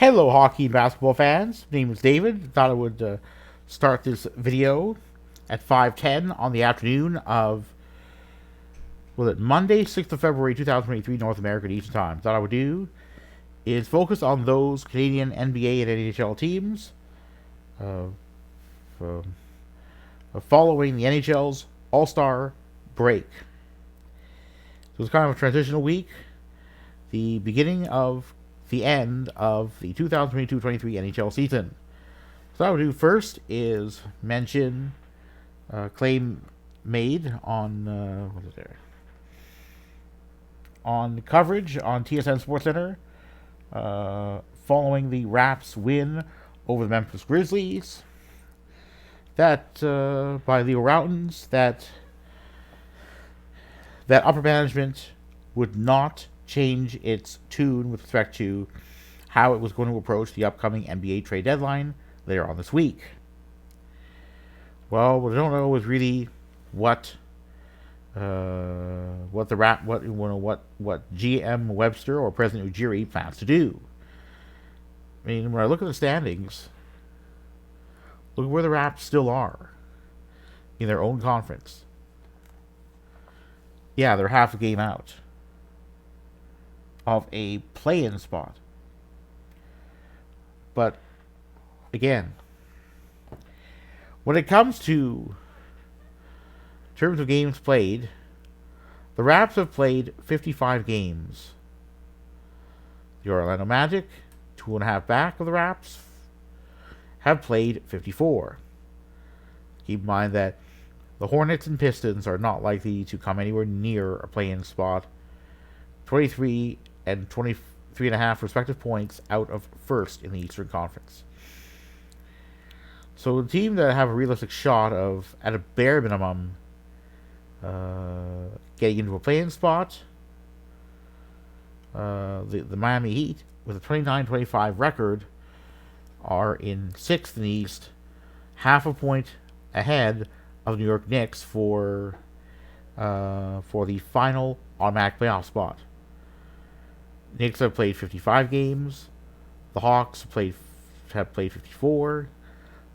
Hello, hockey and basketball fans. My name is David. Thought I would start this video at 5:10 on the afternoon of Monday, 6th of February, 2023, North American Eastern Time. Thought I would do is focus on those Canadian NBA and NHL teams uh, following the NHL's All-Star break. So it's kind of a transitional week, the beginning of the end of the 2022-23 NHL season. So what I would do first is mention claim made on what is there on coverage on TSN SportsCenter following the Raps win over the Memphis Grizzlies. That by Leo Routens that upper management would not change its tune with respect to how it was going to approach the upcoming NBA trade deadline later on this week. Well, what I don't know is really what GM Webster or President Ujiri plans to do. I mean, when I look at the standings, look at where the Raps still are in their own conference. Yeah, they're half a game out of a play-in spot. But again, when it comes to terms of games played, the Raps have played 55 games. The Orlando Magic, 2.5 back of the Raps, have played 54. Keep in mind that the Hornets and Pistons are not likely to come anywhere near a play-in spot. 23 and 23.5 respective points out of first in the Eastern Conference. So the team that have a realistic shot of, at a bare minimum, getting into a play-in spot, the Miami Heat, with a 29-25 record, are in 6th in the East, half a point ahead of New York Knicks for the final automatic playoff spot. Knicks have played 55 games. The Hawks have played 54.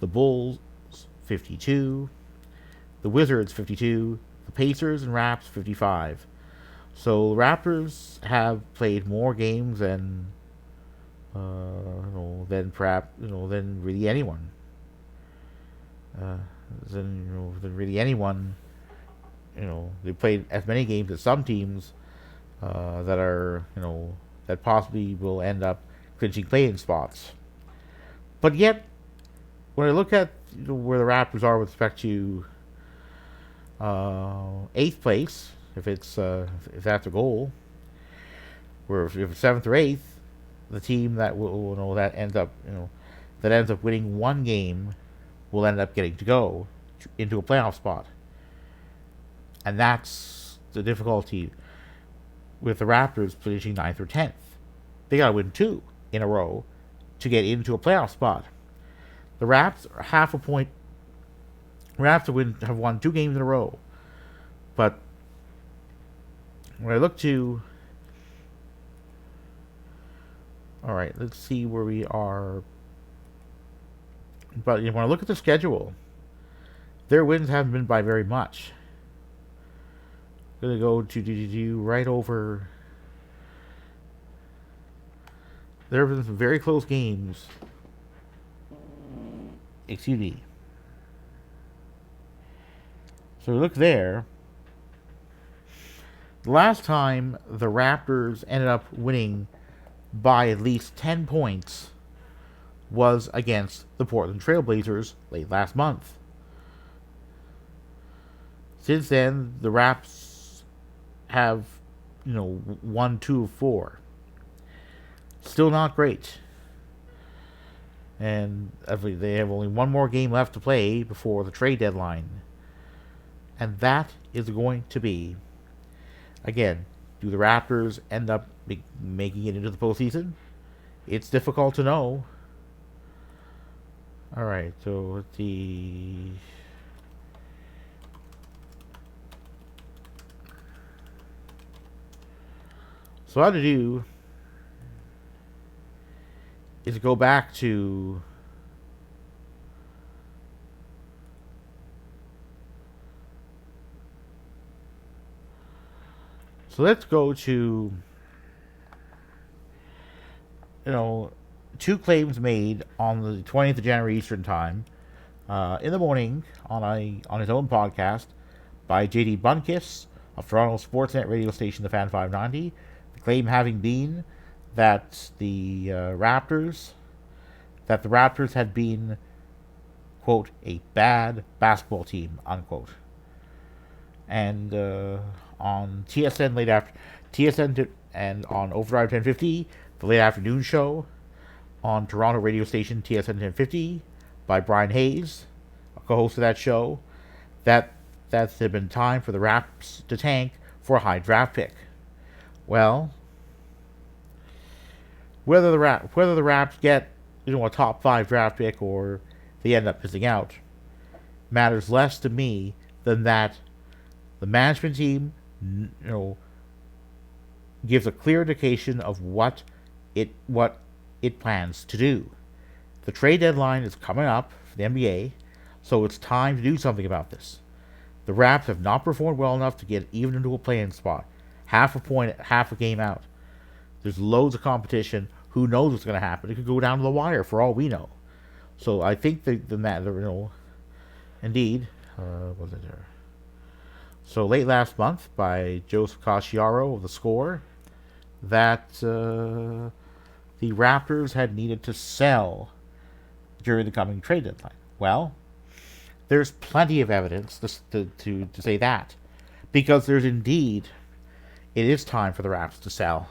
The Bulls 52. The Wizards 52. The Pacers and Raps 55. So the Raptors have played more games than than really anyone. Than really anyone. They played as many games as some teams that are, that possibly will end up clinching play-in spots. But yet, when I look at where the Raptors are with respect to 8th place, if that's the goal, where if it's 7th or 8th, the team that that ends up winning one game will end up getting to go into a playoff spot. And that's the difficulty with the Raptors finishing 9th or 10th. They got to win 2 in a row to get into a playoff spot. The Raps are half a point. Raps have won 2 games in a row. But when I look to... Alright, let's see where we are. But when I look at the schedule, their wins haven't been by very much. Gonna go to right over. There have been some very close games. Excuse me. So look there. The last time the Raptors ended up winning by at least 10 points was against the Portland Trailblazers late last month. Since then, the Raps have, won 2 of 4. Still not great. And they have only one more game left to play before the trade deadline. And that is going to be, again, do the Raptors end up making it into the postseason? It's difficult to know. Alright, so let's see. So what I do is to go back to so let's go to two claims made on the 20th of January Eastern Time in the morning on his own podcast by J.D. Bunkiss of Toronto Sportsnet radio station The Fan 590. The claim having been that the Raptors had been, quote, a bad basketball team, unquote. And on TSN and on Overdrive 1050, the late afternoon show on Toronto radio station TSN 1050 by Brian Hayes, a co-host of that show, that had been time for the Raps to tank for a high draft pick. Well, whether the Raps get a top 5 draft pick or they end up missing out matters less to me than that the management team gives a clear indication of what it plans to do. The trade deadline is coming up for the NBA, so it's time to do something about this. The Raps have not performed well enough to get even into a play-in spot. Half a game out. There's loads of competition. Who knows what's going to happen? It could go down to the wire for all we know. So I think indeed, was it there? So late last month, by Joseph Casciaro of The Score, that the Raptors had needed to sell during the coming trade deadline. Well, there's plenty of evidence to say that, because it is time for the Raps to sell.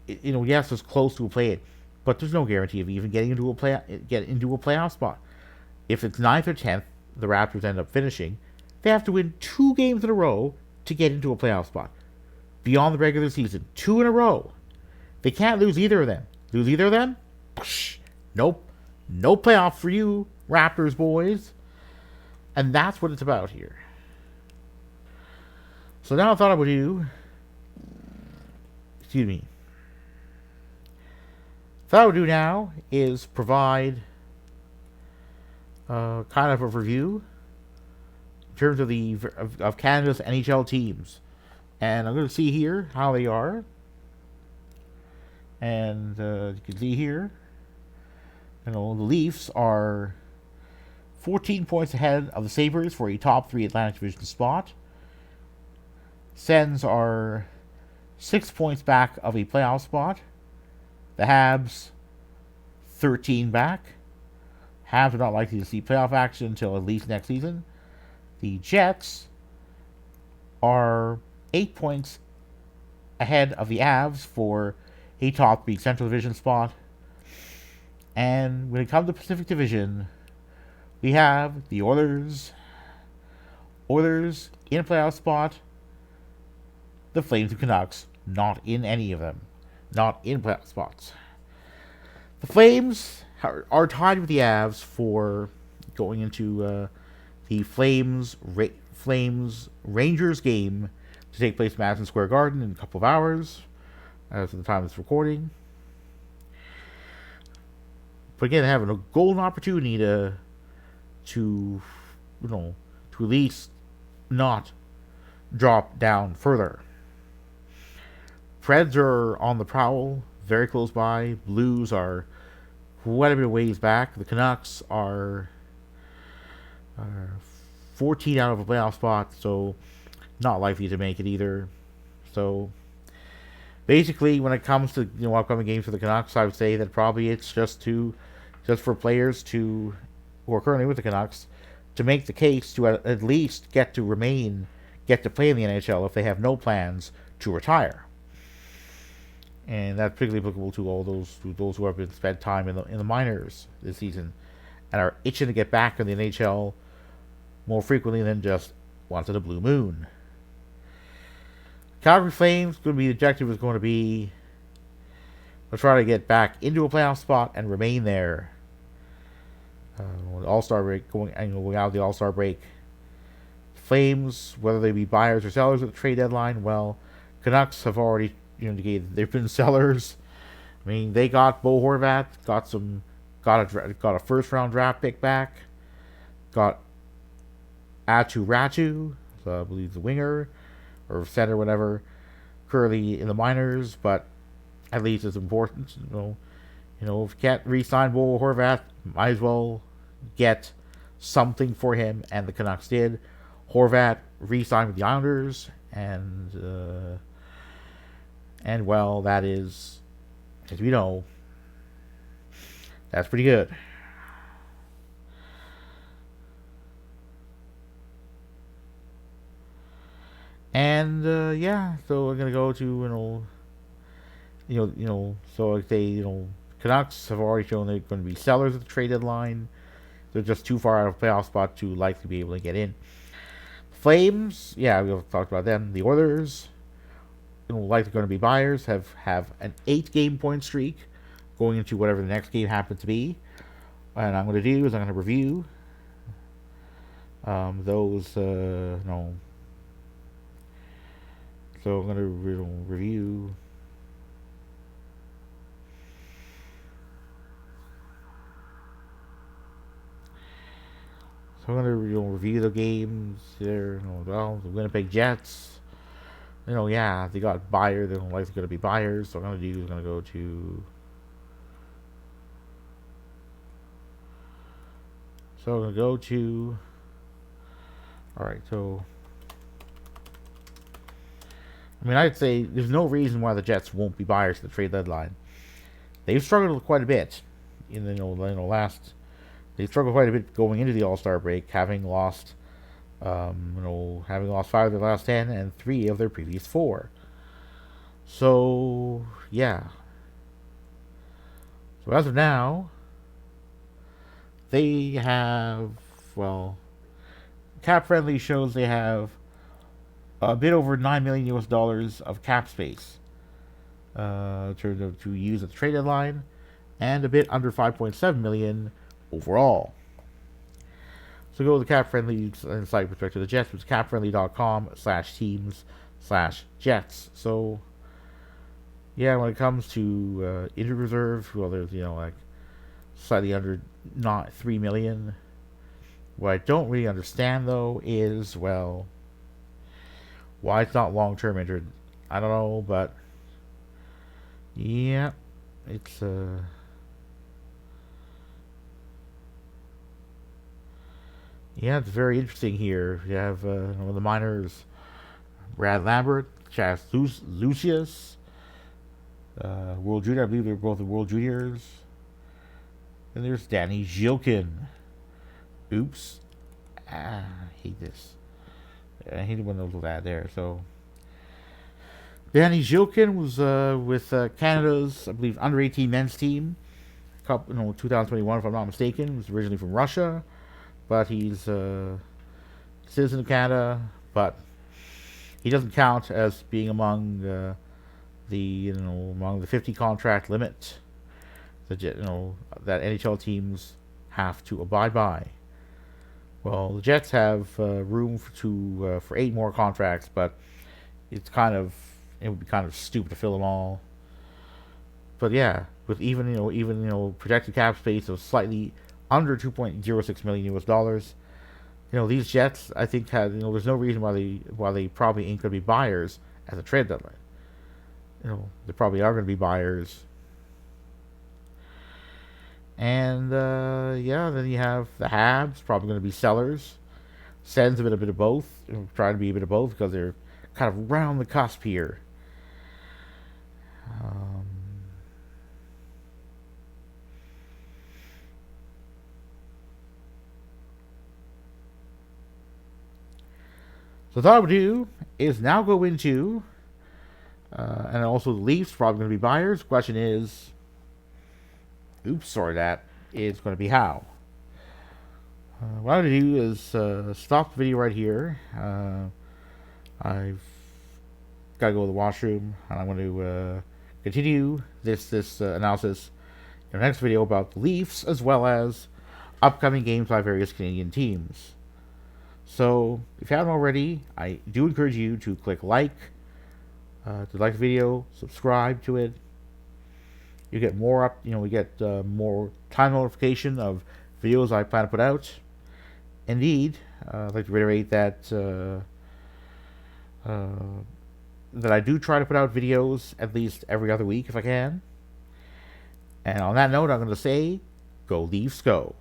Yes, it's close to a play-in, but there's no guarantee of even getting into a playoff spot. If it's 9th or 10th, the Raptors end up finishing, they have to win 2 games in a row to get into a playoff spot. Beyond the regular season, 2 in a row. They can't lose either of them. Nope. No playoff for you, Raptors boys. And that's what it's about here. So now I thought I would do... What I would do now is provide kind of a review in terms of Canada's NHL teams. And I'm going to see here how they are. And you can see here, the Leafs are 14 points ahead of the Sabres for a top 3 Atlantic Division spot. Sens are 6 points back of a playoff spot. The Habs, 13 back. Habs are not likely to see playoff action until at least next season. The Jets are 8 points ahead of the Avs for a top 3 Central Division spot. And when it comes to Pacific Division, we have the Oilers in a playoff spot. The Flames and Canucks not in any of them. Not in playoff spots. The Flames are tied with the Avs for going into the Flames Rangers game to take place at Madison Square Garden in a couple of hours as of the time of this recording. But again, having a golden opportunity to at least not drop down further. Preds are on the prowl, very close by. Blues are quite a bit of ways back. The Canucks are 14 out of a playoff spot, so not likely to make it either. So basically, when it comes to upcoming games for the Canucks, I would say that probably it's just for players who are currently with the Canucks to make the case to at least get to play in the NHL if they have no plans to retire. And that's particularly applicable to all those who have spent time in the minors this season and are itching to get back in the NHL more frequently than just once in a blue moon. Calgary Flames, the objective is going to be to try to get back into a playoff spot and remain there. All-Star break going out of the All-Star break. Flames, whether they be buyers or sellers at the trade deadline, well, Canucks have already indicated they've been sellers. I mean, they got Bo Horvat, got a first round draft pick back, got Atu Ratu, I believe the winger or center, whatever, currently in the minors, but at least it's important. If you can't re-sign Bo Horvat, might as well get something for him, and the Canucks did. Horvat re-signed with the Islanders, and well, that is, as we know, that's pretty good. And yeah, so we're gonna go to so like Canucks have already shown they're going to be sellers at the trade deadline. They're just too far out of playoff spot to likely be able to get in. Flames, yeah, we've talked about them. The Oilers, likely going to be buyers. Have an 8-game point streak going into whatever the next game happens to be. And I'm going to do is I'm going to review those. No. So I'm going to review. So I'm going to review the games there. The Winnipeg Jets. Yeah, they got buyers. They're likely going to be buyers. So what I'm going to do is I'm going to go to. So I'm going to go to. Alright, so. I mean, I'd say there's no reason why the Jets won't be buyers at the trade deadline. They've struggled quite a bit in the last. They struggled quite a bit going into the All-Star break, having lost 5 of their last 10 and 3 of their previous 4. So yeah. So as of now, they have cap friendly shows they have a bit over $9 million of cap space to use at the trade deadline, and a bit under $5.7 million overall. So go to the cap friendly site with respect to the Jets, which is capfriendly.com/teams/Jets. So yeah, when it comes to injured reserve, there's slightly under not $3 million. What I don't really understand though is why it's not long-term injured. I don't know, but yeah, it's it's very interesting here. You have the minors, Brad Lambert, Chas Lucius, World Junior. I believe they're both the World Juniors. And there's Danny Zhilkin. Oops. I hate this. I hate it when those that there. So Danny Zhilkin was with Canada's, I believe, under-18 men's team. 2021, if I'm not mistaken. He was originally from Russia, but he's a citizen of Canada. But he doesn't count as being among among the 50 contract limit that NHL teams have to abide by. Well, the Jets have room for 8 more contracts, but it would be kind of stupid to fill them all. But yeah, with even projected cap space of slightly under $2.06 million, these Jets, I think, there's no reason why they probably ain't going to be buyers at the trade deadline. They probably are going to be buyers. And then you have the Habs, probably going to be sellers. Sens a bit of both, trying to be a bit of both because they're kind of round the cusp here. So what I would do is now go into, and also the Leafs probably going to be buyers. Question is, that is going to be how. What I'm going to do is stop the video right here. I've got to go to the washroom, and I'm going to continue this analysis in the next video about the Leafs, as well as upcoming games by various Canadian teams. So, if you haven't already, I do encourage you to click like, to like the video, subscribe to it, You get more up. We get more time notification of videos I plan to put out. Indeed, I'd like to reiterate uh, that I do try to put out videos at least every other week if I can. And on that note, I'm going to say, go Leafs, go.